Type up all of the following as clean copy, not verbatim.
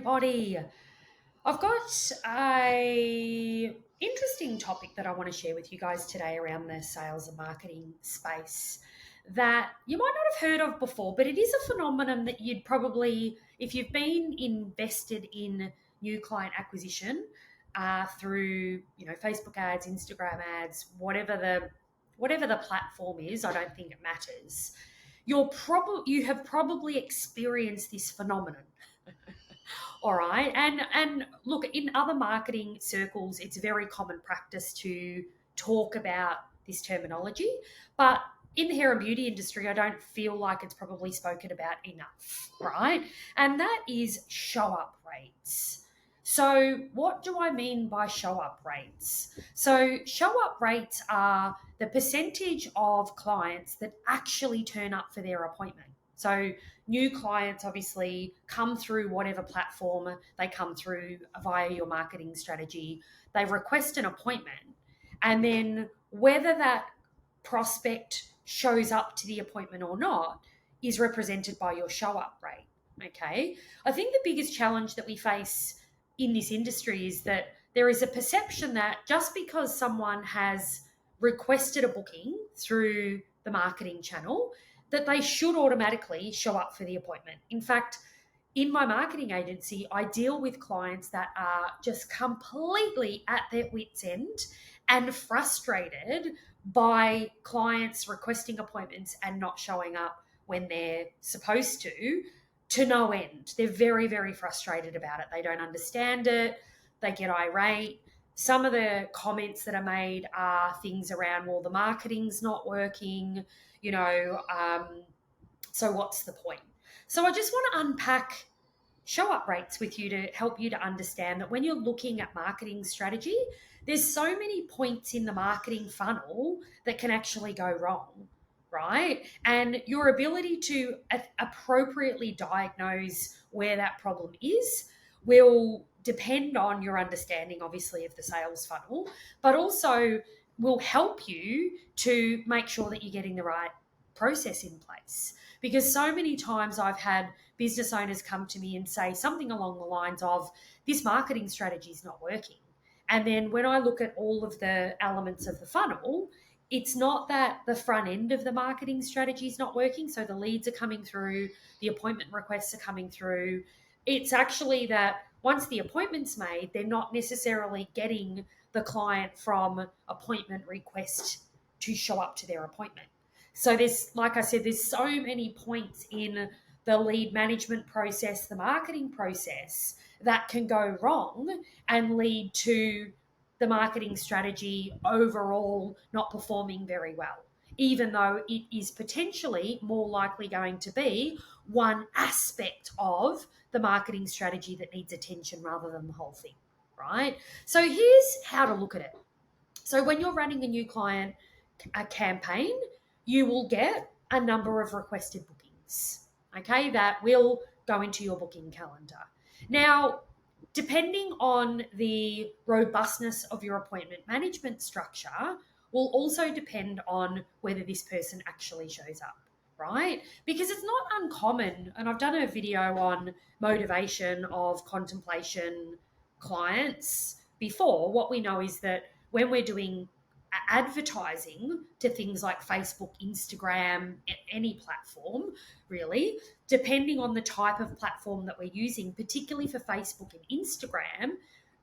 Body. I've got a interesting topic that I want to share with you guys today around the sales and marketing space that you might not have heard of before, but it is a phenomenon that you'd probably, if you've been invested in new client acquisition through Facebook ads, Instagram ads, whatever the platform is, I don't think it matters. You have probably experienced this phenomenon. All right. And look, in other marketing circles, it's very common practice to talk about this terminology. But in the hair and beauty industry, I don't feel like it's probably spoken about enough, right? And that is show up rates. So, what do I mean by show up rates? So, show up rates are the percentage of clients that actually turn up for their appointment. So, new clients obviously come through whatever platform they come through via your marketing strategy. They request an appointment, and then whether that prospect shows up to the appointment or not is represented by your show up rate. Okay. I think the biggest challenge that we face in this industry is that there is a perception that just because someone has requested a booking through the marketing channel, that they should automatically show up for the appointment. In fact, in my marketing agency, I deal with clients that are just completely at their wits' end and frustrated by clients requesting appointments and not showing up when they're supposed to no end. They're very, very frustrated about it. They don't understand it. They get irate. Some of the comments that are made are things around, well, the marketing's not working, you know, so what's the point? So I just want to unpack show up rates with you to help you to understand that when you're looking at marketing strategy, there's so many points in the marketing funnel that can actually go wrong, right? And your ability to appropriately diagnose where that problem is will depend on your understanding, obviously, of the sales funnel, but also will help you to make sure that you're getting the right process in place. Because so many times I've had business owners come to me and say something along the lines of, this marketing strategy is not working. And then when I look at all of the elements of the funnel, it's not that the front end of the marketing strategy is not working. So the leads are coming through, the appointment requests are coming through. It's actually that once the appointment's made, they're not necessarily getting the client from appointment request to show up to their appointment. So there's, like I said, there's so many points in the lead management process, the marketing process that can go wrong and lead to the marketing strategy overall not performing very well, even though it is potentially more likely going to be one aspect of the marketing strategy that needs attention rather than the whole thing, right? So here's how to look at it. So when you're running a new client a campaign, you will get a number of requested bookings, okay, that will go into your booking calendar. Now, depending on the robustness of your appointment management structure, will also depend on whether this person actually shows up, right? Because it's not uncommon, and I've done a video on motivation of contemplation clients before. What we know is that when we're doing advertising to things like Facebook, Instagram, any platform, really, depending on the type of platform that we're using, particularly for Facebook and Instagram,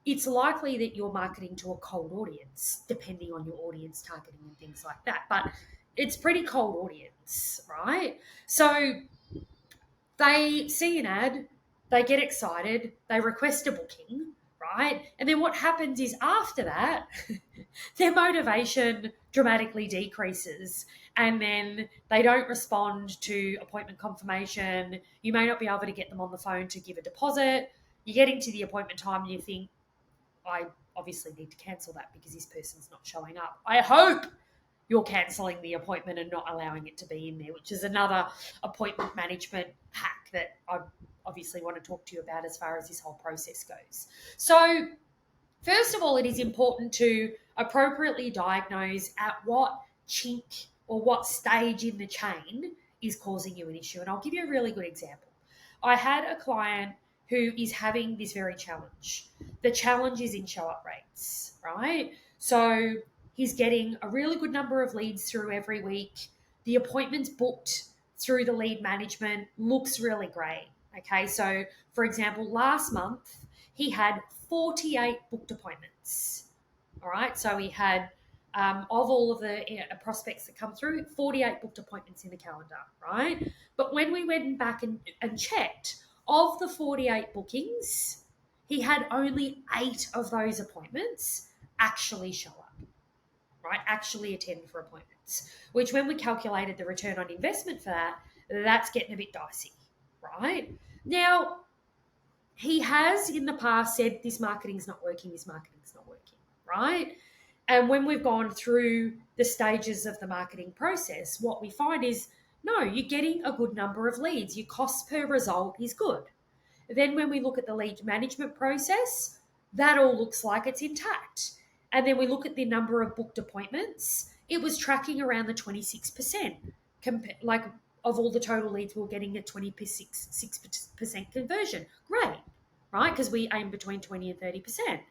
it's likely that you're marketing to a cold audience, depending on your audience targeting and things like that. But it's pretty cold audience, right? So they see an ad, they get excited, they request a booking, right? And then what happens is after that, their motivation dramatically decreases, and then they don't respond to appointment confirmation. You may not be able to get them on the phone to give a deposit. You're getting to the appointment time and you think, I obviously need to cancel that because this person's not showing up. I hope you're cancelling the appointment and not allowing it to be in there, which is another appointment management hack that I obviously want to talk to you about as far as this whole process goes. So, first of all, it is important to appropriately diagnose at what chink or what stage in the chain is causing you an issue. And I'll give you a really good example. I had a client who is having this very challenge. The challenge is in show up rates, right? So he's getting a really good number of leads through every week. The appointments booked through the lead management looks really great. Okay, so for example, last month he had 48 booked appointments. All right, so he had of all of the prospects that come through, 48 booked appointments in the calendar, right? But when we went back and checked, of the 48 bookings, he had only 8 of those appointments actually show up, right? Actually attend for appointments, which when we calculated the return on investment for that, that's getting a bit dicey, right? Now, he has in the past said this marketing's not working, right? And when we've gone through the stages of the marketing process, what we find is no, you're getting a good number of leads. Your cost per result is good. Then when we look at the lead management process, that all looks like it's intact. And then we look at the number of booked appointments, it was tracking around the 26%, like of all the total leads, we we're getting a 26% conversion. Great, right? Because we aim between 20 and 30%.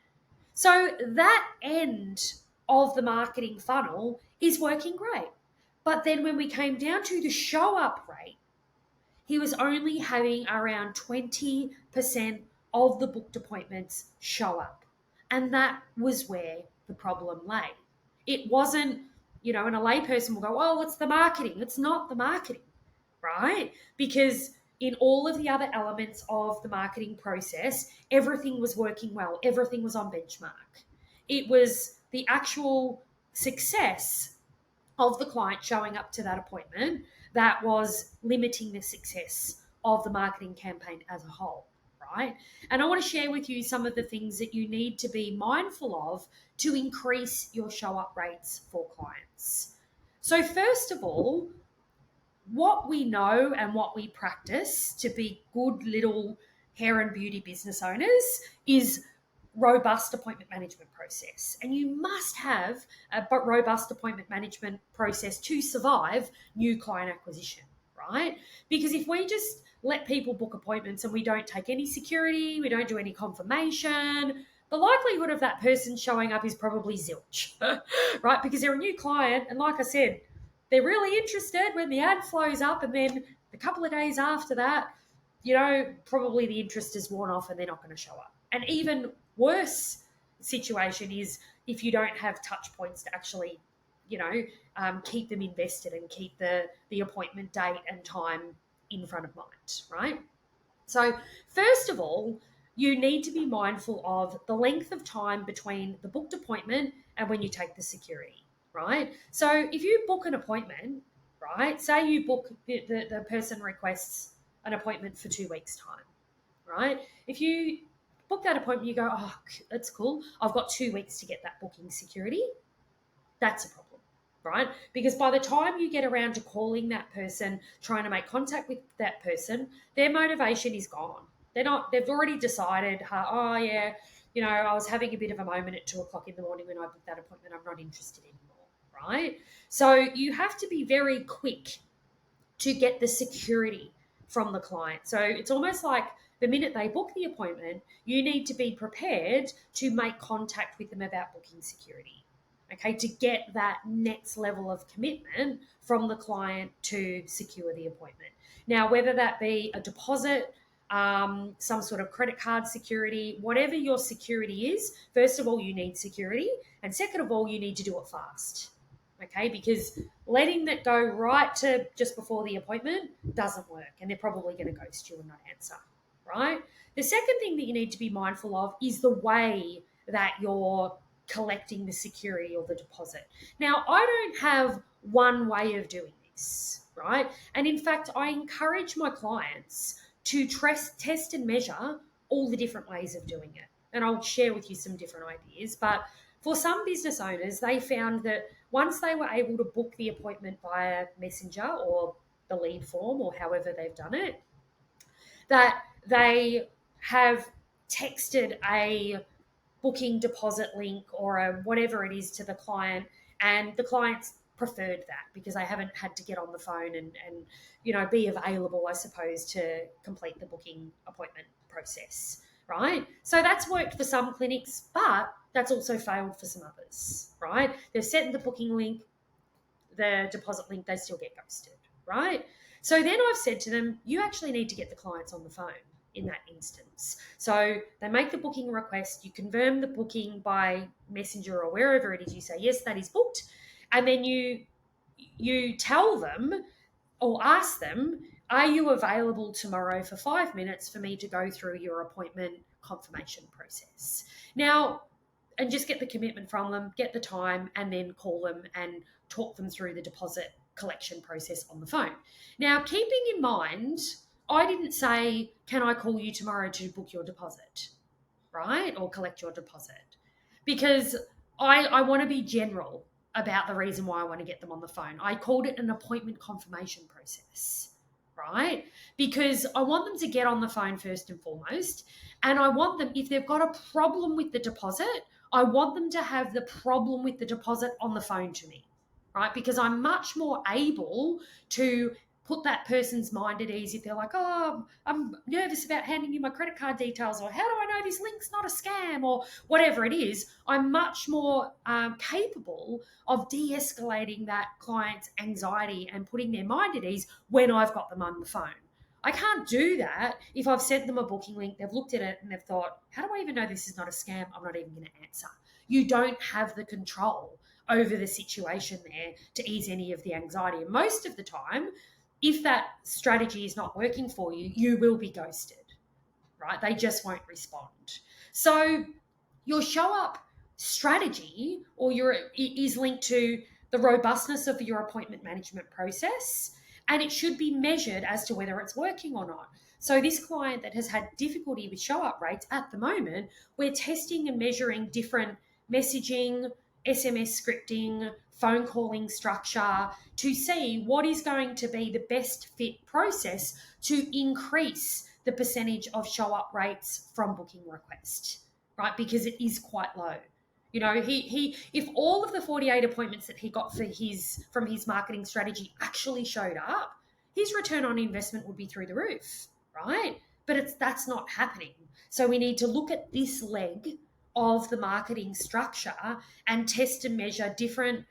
So that end of the marketing funnel is working great. But then when we came down to the show up rate, he was only having around 20% of the booked appointments show up. And that was where the problem lay. It wasn't, and a layperson will go, oh, it's the marketing. It's not the marketing, right? Because in all of the other elements of the marketing process, everything was working well. Everything was on benchmark. It was the actual success of the client showing up to that appointment that was limiting the success of the marketing campaign as a whole, right? And I want to share with you some of the things that you need to be mindful of to increase your show up rates for clients. So, first of all, what we know and what we practice to be good little hair and beauty business owners is robust appointment management process. And you must have a robust appointment management process to survive new client acquisition, right? Because if we just let people book appointments and we don't take any security, we don't do any confirmation, the likelihood of that person showing up is probably zilch, right? Because they're a new client. And like I said, they're really interested when the ad flows up, and then a couple of days after that, probably the interest is worn off and they're not going to show up. And even worse situation is if you don't have touch points to actually, keep them invested and keep the appointment date and time in front of mind, right? So first of all, you need to be mindful of the length of time between the booked appointment and when you take the security, right? So if you book an appointment, right, say you book, the person requests an appointment for 2 weeks' time, right? If you book that appointment, you go, oh, that's cool. I've got 2 weeks to get that booking security. That's a problem, right? Because by the time you get around to calling that person, trying to make contact with that person, their motivation is gone. They've already decided, oh yeah, I was having a bit of a moment at 2:00 in the morning when I booked that appointment. I'm not interested anymore, right? So you have to be very quick to get the security from the client. So it's almost like the minute they book the appointment, you need to be prepared to make contact with them about booking security, okay, to get that next level of commitment from the client to secure the appointment. Now, whether that be a deposit, some sort of credit card security, whatever your security is, first of all, you need security. And second of all, you need to do it fast, okay? Because letting that go right to just before the appointment doesn't work, and they're probably going to ghost you and not answer, right? The second thing that you need to be mindful of is the way that you're collecting the security or the deposit. Now, I don't have one way of doing this, right? And in fact, I encourage my clients to test and measure all the different ways of doing it. And I'll share with you some different ideas. But for some business owners, they found that once they were able to book the appointment via Messenger or the lead form or however they've done it, that they have texted a booking deposit link or a whatever it is to the client, and the client's preferred that because they haven't had to get on the phone and be available, I suppose, to complete the booking appointment process, right? So that's worked for some clinics, but that's also failed for some others, right? They've sent the booking link, the deposit link, they still get ghosted, right? So then I've said to them, you actually need to get the clients on the phone in that instance. So they make the booking request, you confirm the booking by messenger or wherever it is, you say, yes, that is booked. And then you tell them or ask them, are you available tomorrow for 5 minutes for me to go through your appointment confirmation process? Now, and just get the commitment from them, get the time, and then call them and talk them through the deposit collection process on the phone. Now, keeping in mind, I didn't say, can I call you tomorrow to book your deposit, right? Or collect your deposit. Because I want to be general about the reason why I want to get them on the phone. I called it an appointment confirmation process, right? Because I want them to get on the phone first and foremost. And I want them, if they've got a problem with the deposit, I want them to have the problem with the deposit on the phone to me, right? Because I'm much more able to put that person's mind at ease if they're like, oh, I'm nervous about handing you my credit card details, or how do I know this link's not a scam, or whatever it is. I'm much more capable of de-escalating that client's anxiety and putting their mind at ease when I've got them on the phone. I can't do that if I've sent them a booking link, they've looked at it and they've thought, how do I even know this is not a scam? I'm not even going to answer. You don't have the control over the situation there to ease any of the anxiety. And most of the time, if that strategy is not working for you, you will be ghosted, right? They just won't respond. So your show up strategy is linked to the robustness of your appointment management process, and it should be measured as to whether it's working or not. So this client that has had difficulty with show up rates at the moment, we're testing and measuring different messaging, SMS scripting, phone calling structure to see what is going to be the best fit process to increase the percentage of show up rates from booking request, right? Because it is quite low. He if all of the 48 appointments that he got from his marketing strategy actually showed up, his return on investment would be through the roof, right? But that's not happening. So we need to look at this leg of the marketing structure and test and measure different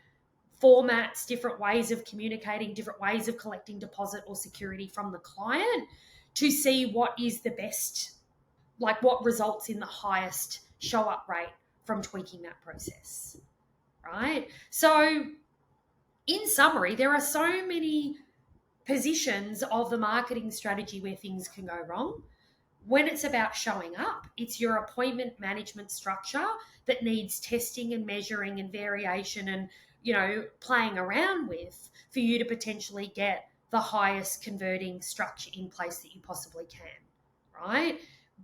formats, different ways of communicating, different ways of collecting deposit or security from the client to see what is the best, like what results in the highest show up rate from tweaking that process, right? So in summary, there are so many positions of the marketing strategy where things can go wrong. When it's about showing up, it's your appointment management structure that needs testing and measuring and variation and, playing around with for you to potentially get the highest converting structure in place that you possibly can, right?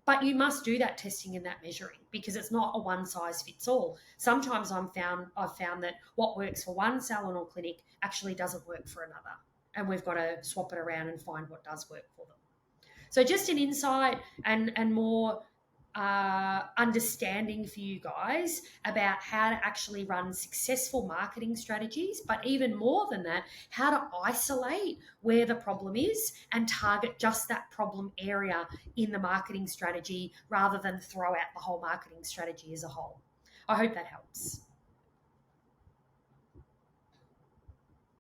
But you must do that testing and that measuring because it's not a one size fits all. Sometimes I've found that what works for one salon or clinic actually doesn't work for another. And we've got to swap it around and find what does work for them. So just an insight and more understanding for you guys about how to actually run successful marketing strategies, but even more than that, how to isolate where the problem is and target just that problem area in the marketing strategy rather than throw out the whole marketing strategy as a whole. I hope that helps.